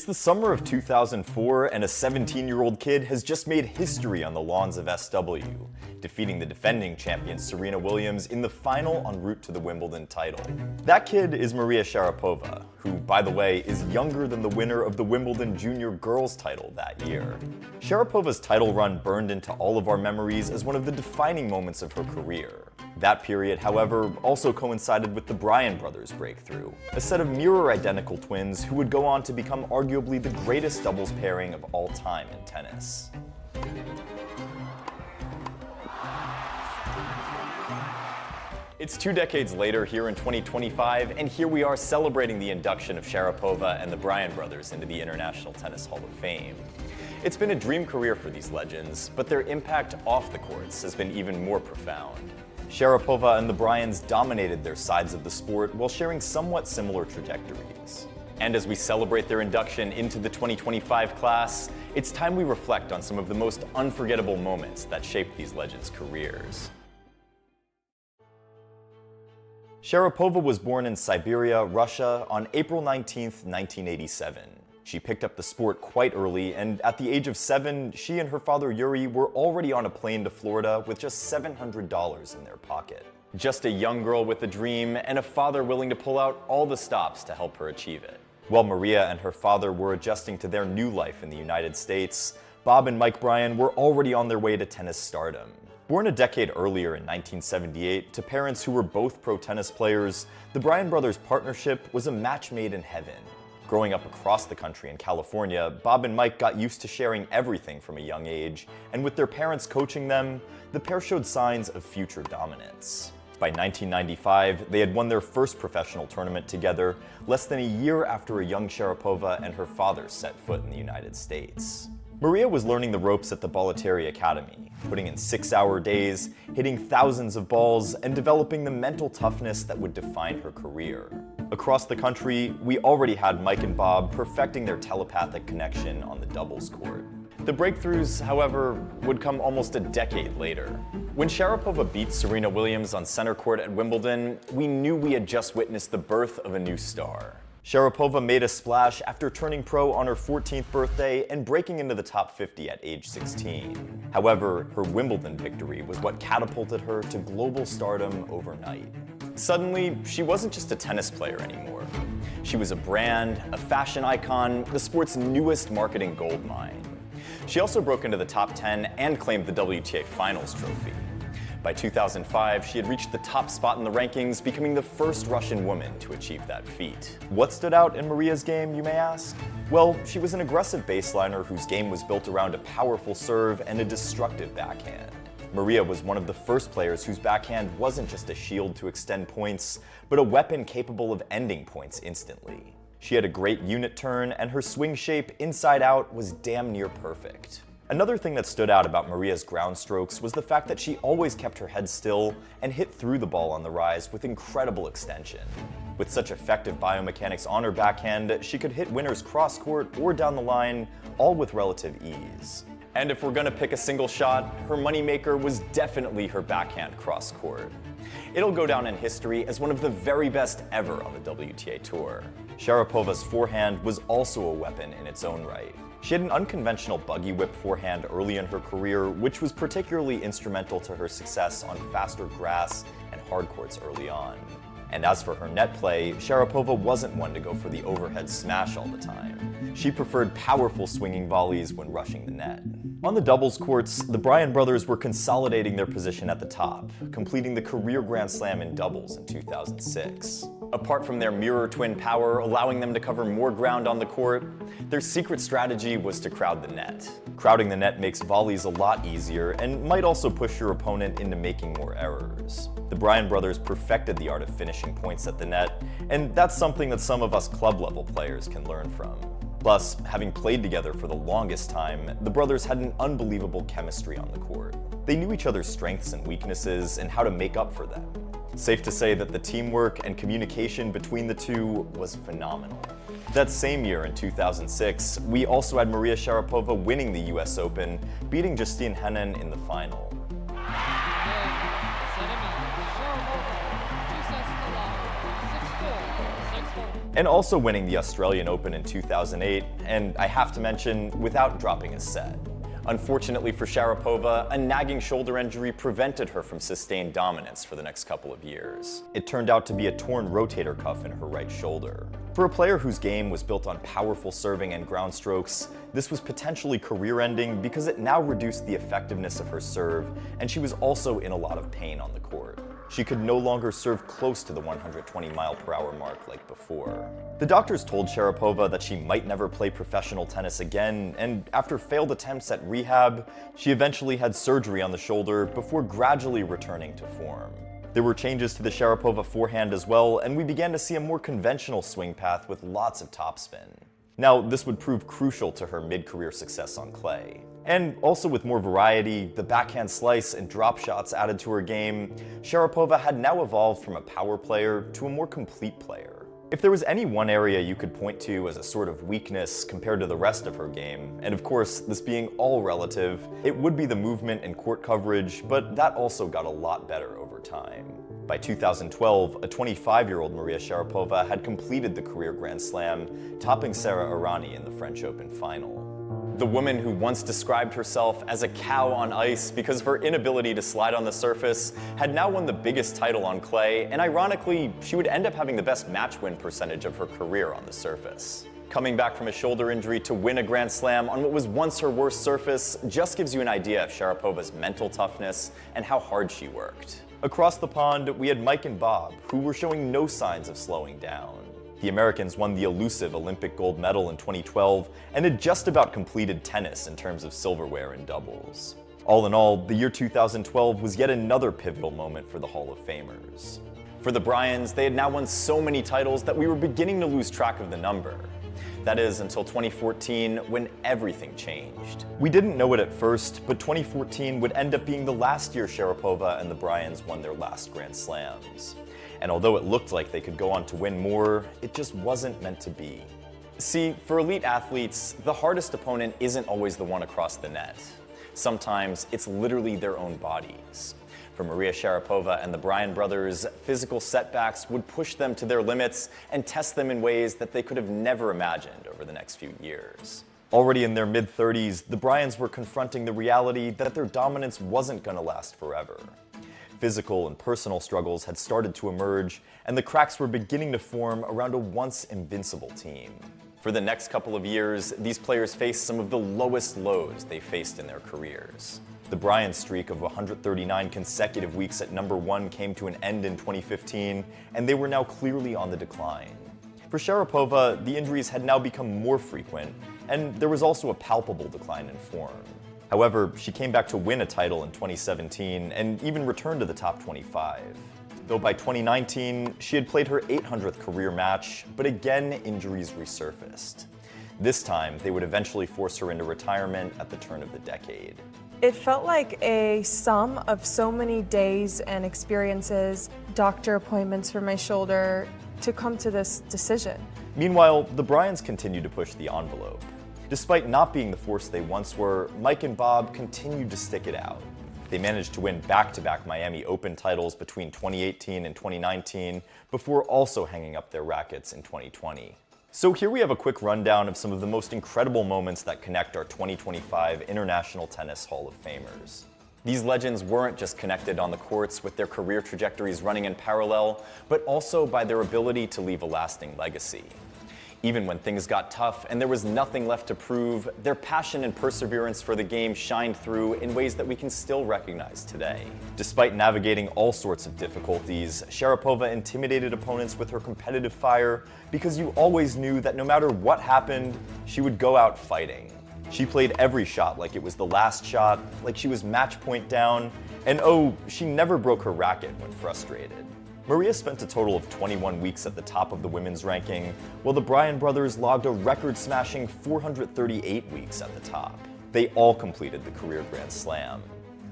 It's the summer of 2004 and a 17-year-old kid has just made history on the lawns of SW, defeating the defending champion Serena Williams in the final en route to the Wimbledon title. That kid is Maria Sharapova, who, by the way, is younger than the winner of the Wimbledon junior girls title that year. Sharapova's title run burned into all of our memories as one of the defining moments of her career. That period, however, also coincided with the Bryan Brothers breakthrough, a set of mirror-identical twins who would go on to become arguably the greatest doubles pairing of all time in tennis. It's 2 decades later, here in 2025, and here we are celebrating the induction of Sharapova and the Bryan Brothers into the International Tennis Hall of Fame. It's been a dream career for these legends, but their impact off the courts has been even more profound. Sharapova and the Bryans dominated their sides of the sport while sharing somewhat similar trajectories. And as we celebrate their induction into the 2025 class, it's time we reflect on some of the most unforgettable moments that shaped these legends' careers. Sharapova was born in Siberia, Russia, on April 19, 1987. She picked up the sport quite early, and at the age of 7, she and her father Yuri were already on a plane to Florida with just $700 in their pocket. Just a young girl with a dream, and a father willing to pull out all the stops to help her achieve it. While Maria and her father were adjusting to their new life in the United States, Bob and Mike Bryan were already on their way to tennis stardom. Born a decade earlier in 1978 to parents who were both pro tennis players, the Bryan Brothers partnership was a match made in heaven. Growing up across the country in California, Bob and Mike got used to sharing everything from a young age, and with their parents coaching them, the pair showed signs of future dominance. By 1995, they had won their first professional tournament together, less than a year after a young Sharapova and her father set foot in the United States. Maria was learning the ropes at the Bollettieri Academy, putting in 6-hour days, hitting thousands of balls, and developing the mental toughness that would define her career. Across the country, we already had Mike and Bob perfecting their telepathic connection on the doubles court. The breakthroughs, however, would come almost a decade later. When Sharapova beat Serena Williams on center court at Wimbledon, we knew we had just witnessed the birth of a new star. Sharapova made a splash after turning pro on her 14th birthday and breaking into the top 50 at age 16. However, her Wimbledon victory was what catapulted her to global stardom overnight. Suddenly, she wasn't just a tennis player anymore. She was a brand, a fashion icon, the sport's newest marketing goldmine. She also broke into the top 10 and claimed the WTA Finals trophy. By 2005, she had reached the top spot in the rankings, becoming the first Russian woman to achieve that feat. What stood out in Maria's game, you may ask? Well, she was an aggressive baseliner whose game was built around a powerful serve and a destructive backhand. Maria was one of the first players whose backhand wasn't just a shield to extend points, but a weapon capable of ending points instantly. She had a great unit turn, and her swing shape inside out was damn near perfect. Another thing that stood out about Maria's ground strokes was the fact that she always kept her head still and hit through the ball on the rise with incredible extension. With such effective biomechanics on her backhand, she could hit winners cross-court or down the line, all with relative ease. And if we're gonna pick a single shot, her moneymaker was definitely her backhand cross-court. It'll go down in history as one of the very best ever on the WTA Tour. Sharapova's forehand was also a weapon in its own right. She had an unconventional buggy whip forehand early in her career, which was particularly instrumental to her success on faster grass and hard courts early on. And as for her net play, Sharapova wasn't one to go for the overhead smash all the time. She preferred powerful swinging volleys when rushing the net. On the doubles courts, the Bryan brothers were consolidating their position at the top, completing the career Grand Slam in doubles in 2006. Apart from their mirror twin power allowing them to cover more ground on the court, their secret strategy was to crowd the net. Crowding the net makes volleys a lot easier and might also push your opponent into making more errors. The Bryan brothers perfected the art of finishing points at the net, and that's something that some of us club-level players can learn from. Plus, having played together for the longest time, the brothers had an unbelievable chemistry on the court. They knew each other's strengths and weaknesses and how to make up for them. Safe to say that the teamwork and communication between the two was phenomenal. That same year in 2006, we also had Maria Sharapova winning the US Open, beating Justine Henin in the final. and also winning the Australian Open in 2008, and I have to mention, without dropping a set. Unfortunately for Sharapova, a nagging shoulder injury prevented her from sustained dominance for the next couple of years. It turned out to be a torn rotator cuff in her right shoulder. For a player whose game was built on powerful serving and ground strokes, this was potentially career-ending because it now reduced the effectiveness of her serve, and she was also in a lot of pain on the court. She could no longer serve close to the 120-mile-per-hour mark like before. The doctors told Sharapova that she might never play professional tennis again, and after failed attempts at rehab, she eventually had surgery on the shoulder before gradually returning to form. There were changes to the Sharapova forehand as well, and we began to see a more conventional swing path with lots of topspin. Now, this would prove crucial to her mid-career success on clay. And also with more variety, the backhand slice and drop shots added to her game, Sharapova had now evolved from a power player to a more complete player. If there was any one area you could point to as a sort of weakness compared to the rest of her game, and of course, this being all relative, it would be the movement and court coverage, but that also got a lot better over time. By 2012, a 25-year-old Maria Sharapova had completed the career Grand Slam, topping Sara Errani in the French Open final. The woman who once described herself as a cow on ice because of her inability to slide on the surface had now won the biggest title on clay, and ironically, she would end up having the best match win percentage of her career on the surface. Coming back from a shoulder injury to win a Grand Slam on what was once her worst surface just gives you an idea of Sharapova's mental toughness and how hard she worked. Across the pond, we had Mike and Bob, who were showing no signs of slowing down. The Americans won the elusive Olympic gold medal in 2012 and had just about completed tennis in terms of silverware and doubles. All in all, the year 2012 was yet another pivotal moment for the Hall of Famers. For the Bryans, they had now won so many titles that we were beginning to lose track of the number. That is, until 2014, when everything changed. We didn't know it at first, but 2014 would end up being the last year Sharapova and the Bryans won their last Grand Slams. And although it looked like they could go on to win more, it just wasn't meant to be. See, for elite athletes, the hardest opponent isn't always the one across the net. Sometimes it's literally their own bodies. For Maria Sharapova and the Bryan brothers, physical setbacks would push them to their limits and test them in ways that they could have never imagined over the next few years. Already in their mid-30s, the Bryans were confronting the reality that their dominance wasn't going to last forever. Physical and personal struggles had started to emerge, and the cracks were beginning to form around a once invincible team. For the next couple of years, these players faced some of the lowest lows they faced in their careers. The Bryan streak of 139 consecutive weeks at number one came to an end in 2015, and they were now clearly on the decline. For Sharapova, the injuries had now become more frequent, and there was also a palpable decline in form. However, she came back to win a title in 2017 and even returned to the top 25. Though by 2019, she had played her 800th career match, but again, injuries resurfaced. This time, they would eventually force her into retirement at the turn of the decade. It felt like a sum of so many days and experiences, doctor appointments for my shoulder, to come to this decision. Meanwhile, the Bryans continued to push the envelope. Despite not being the force they once were, Mike and Bob continued to stick it out. They managed to win back-to-back Miami Open titles between 2018 and 2019, before also hanging up their rackets in 2020. So here we have a quick rundown of some of the most incredible moments that connect our 2025 International Tennis Hall of Famers. These legends weren't just connected on the courts with their career trajectories running in parallel, but also by their ability to leave a lasting legacy. Even when things got tough and there was nothing left to prove, their passion and perseverance for the game shined through in ways that we can still recognize today. Despite navigating all sorts of difficulties, Sharapova intimidated opponents with her competitive fire because you always knew that no matter what happened, she would go out fighting. She played every shot like it was the last shot, like she was match point down, and oh, she never broke her racket when frustrated. Maria spent a total of 21 weeks at the top of the women's ranking, while the Bryan brothers logged a record-smashing 438 weeks at the top. They all completed the career Grand Slam.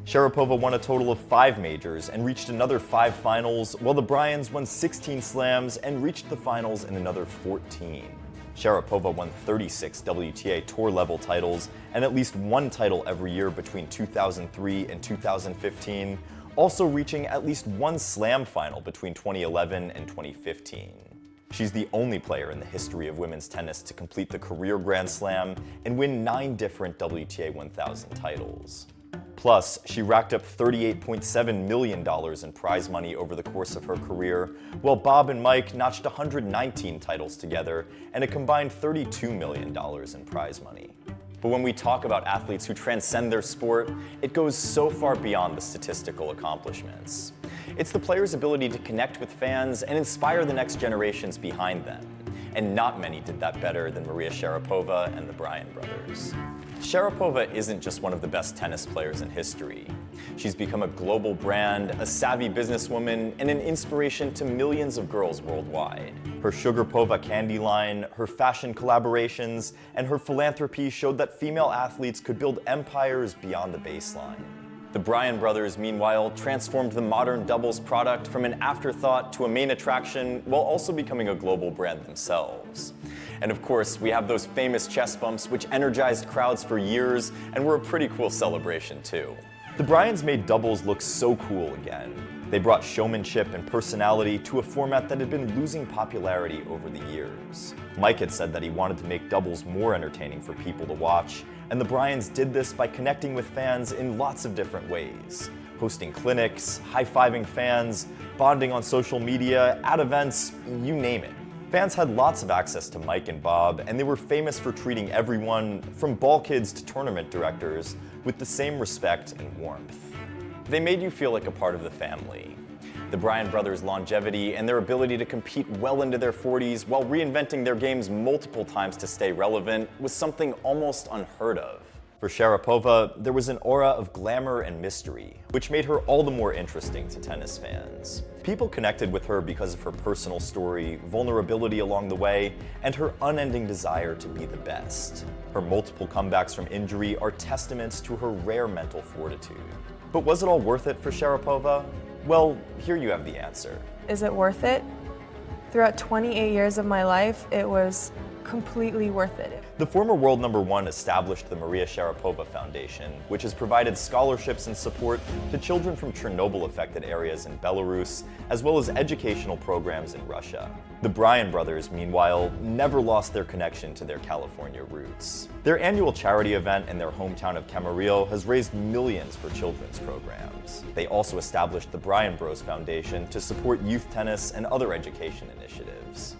Sharapova won a total of 5 majors and reached another 5 finals, while the Bryans won 16 slams and reached the finals in another 14. Sharapova won 36 WTA Tour-level titles and at least one title every year between 2003 and 2015, also reaching at least one slam final between 2011 and 2015. She's the only player in the history of women's tennis to complete the career Grand Slam and win 9 different WTA 1000 titles. Plus, she racked up $38.7 million in prize money over the course of her career, while Bob and Mike notched 119 titles together and a combined $32 million in prize money. But when we talk about athletes who transcend their sport, it goes so far beyond the statistical accomplishments. It's the players' ability to connect with fans and inspire the next generations behind them. And not many did that better than Maria Sharapova and the Bryan brothers. Sharapova isn't just one of the best tennis players in history. She's become a global brand, a savvy businesswoman, and an inspiration to millions of girls worldwide. Her Sugarpova candy line, her fashion collaborations, and her philanthropy showed that female athletes could build empires beyond the baseline. The Bryan brothers, meanwhile, transformed the modern doubles product from an afterthought to a main attraction while also becoming a global brand themselves. And of course, we have those famous chest bumps which energized crowds for years and were a pretty cool celebration too. The Bryans made doubles look so cool again. They brought showmanship and personality to a format that had been losing popularity over the years. Mike had said that he wanted to make doubles more entertaining for people to watch, and the Bryans did this by connecting with fans in lots of different ways. Hosting clinics, high-fiving fans, bonding on social media, at events, you name it. Fans had lots of access to Mike and Bob, and they were famous for treating everyone, from ball kids to tournament directors, with the same respect and warmth. They made you feel like a part of the family. The Bryan brothers' longevity and their ability to compete well into their 40s while reinventing their games multiple times to stay relevant was something almost unheard of. For Sharapova, there was an aura of glamour and mystery, which made her all the more interesting to tennis fans. People connected with her because of her personal story, vulnerability along the way, and her unending desire to be the best. Her multiple comebacks from injury are testaments to her rare mental fortitude. But was it all worth it for Sharapova? Well, here you have the answer. Is it worth it? Throughout 28 years of my life, it was completely worth it. The former world number 1 established the Maria Sharapova Foundation, which has provided scholarships and support to children from Chernobyl-affected areas in Belarus, as well as educational programs in Russia. The Bryan brothers, meanwhile, never lost their connection to their California roots. Their annual charity event in their hometown of Camarillo has raised millions for children's programs. They also established the Bryan Bros Foundation to support youth tennis and other education initiatives.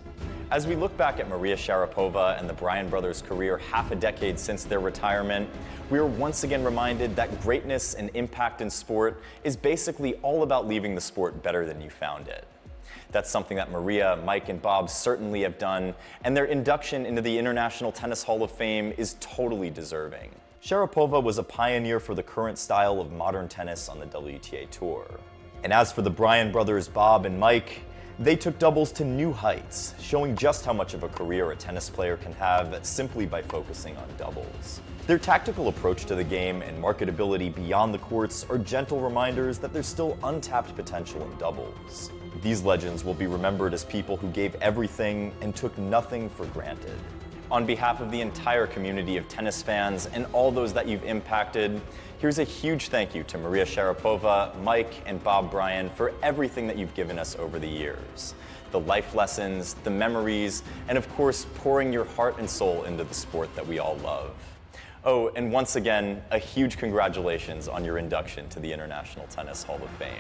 As we look back at Maria Sharapova and the Bryan brothers' career half a decade since their retirement, we are once again reminded that greatness and impact in sport is basically all about leaving the sport better than you found it. That's something that Maria, Mike, and Bob certainly have done, and their induction into the International Tennis Hall of Fame is totally deserving. Sharapova was a pioneer for the current style of modern tennis on the WTA Tour. And as for the Bryan brothers, Bob and Mike, they took doubles to new heights, showing just how much of a career a tennis player can have simply by focusing on doubles. Their tactical approach to the game and marketability beyond the courts are gentle reminders that there's still untapped potential in doubles. These legends will be remembered as people who gave everything and took nothing for granted. On behalf of the entire community of tennis fans and all those that you've impacted, here's a huge thank you to Maria Sharapova, Mike, and Bob Bryan for everything that you've given us over the years. The life lessons, the memories, and of course, pouring your heart and soul into the sport that we all love. Oh, and once again, a huge congratulations on your induction to the International Tennis Hall of Fame.